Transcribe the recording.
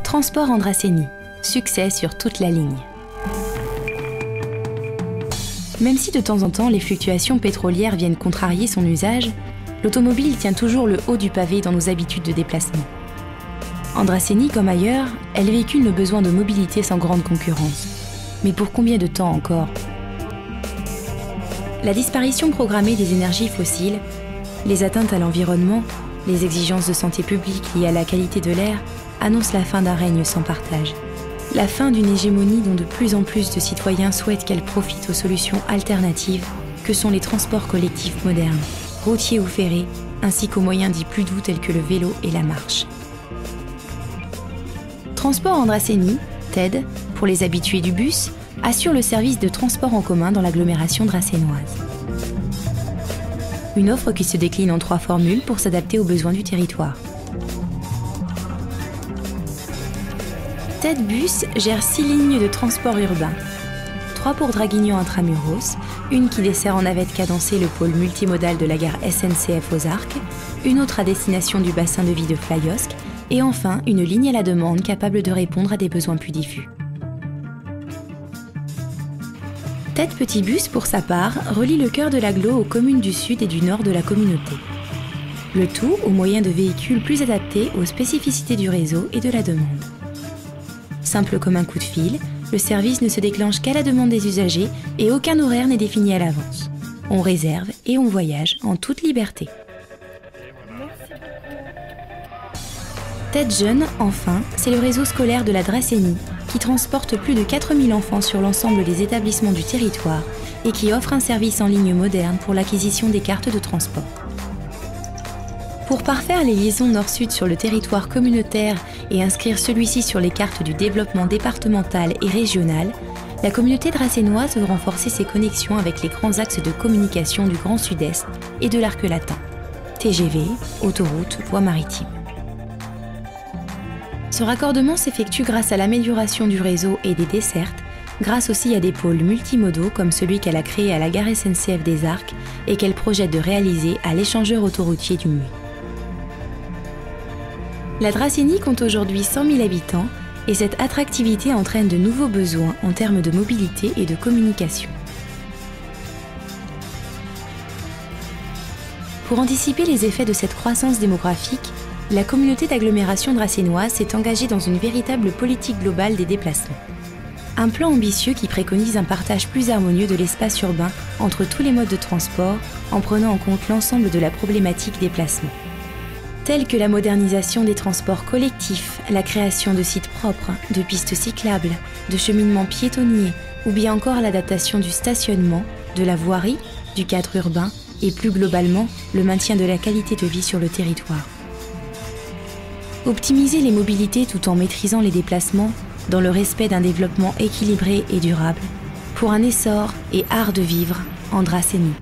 Transport Andrasseni, succès sur toute la ligne. Même si de temps en temps les fluctuations pétrolières viennent contrarier son usage, l'automobile tient toujours le haut du pavé dans nos habitudes de déplacement. Andrasseni, comme ailleurs, elle véhicule nos besoins de mobilité sans grande concurrence. Mais pour combien de temps encore ? La disparition programmée des énergies fossiles, les atteintes à l'environnement, les exigences de santé publique liées à la qualité de l'air annoncent la fin d'un règne sans partage. La fin d'une hégémonie dont de plus en plus de citoyens souhaitent qu'elle profite aux solutions alternatives que sont les transports collectifs modernes, routiers ou ferrés, ainsi qu'aux moyens dits plus doux tels que le vélo et la marche. Transport Andrasseni, TED, pour les habitués du bus, assure le service de transport en commun dans l'agglomération drassenoise. Une offre qui se décline en 3 formules pour s'adapter aux besoins du territoire. TED Bus gère 6 lignes de transport urbain. 3 pour Draguignan intramuros, une qui dessert en navette cadencée le pôle multimodal de la gare SNCF aux Arcs, une autre à destination du bassin de vie de Flyosque, et enfin une ligne à la demande capable de répondre à des besoins plus diffus. TED Petit Bus, pour sa part, relie le cœur de l'agglo aux communes du sud et du nord de la communauté. Le tout au moyen de véhicules plus adaptés aux spécificités du réseau et de la demande. Simple comme un coup de fil, le service ne se déclenche qu'à la demande des usagers et aucun horaire n'est défini à l'avance. On réserve et on voyage en toute liberté. TED Jeunes, enfin, c'est le réseau scolaire de la Drasseni qui transporte plus de 4000 enfants sur l'ensemble des établissements du territoire et qui offre un service en ligne moderne pour l'acquisition des cartes de transport. Pour parfaire les liaisons nord-sud sur le territoire communautaire et inscrire celui-ci sur les cartes du développement départemental et régional, la communauté drassenoise veut renforcer ses connexions avec les grands axes de communication du Grand Sud-Est et de l'Arc latin, TGV, autoroute, voies maritimes. Ce raccordement s'effectue grâce à l'amélioration du réseau et des dessertes, grâce aussi à des pôles multimodaux comme celui qu'elle a créé à la gare SNCF des Arcs et qu'elle projette de réaliser à l'échangeur autoroutier du Muy. La Drasseni compte aujourd'hui 100 000 habitants et cette attractivité entraîne de nouveaux besoins en termes de mobilité et de communication. Pour anticiper les effets de cette croissance démographique, la communauté d'agglomération drassenoise s'est engagée dans une véritable politique globale des déplacements. Un plan ambitieux qui préconise un partage plus harmonieux de l'espace urbain entre tous les modes de transport en prenant en compte l'ensemble de la problématique des placements. Telles que la modernisation des transports collectifs, la création de sites propres, de pistes cyclables, de cheminements piétonniers ou bien encore l'adaptation du stationnement, de la voirie, du cadre urbain et plus globalement le maintien de la qualité de vie sur le territoire. Optimiser les mobilités tout en maîtrisant les déplacements dans le respect d'un développement équilibré et durable pour un essor et art de vivre en Drasseni.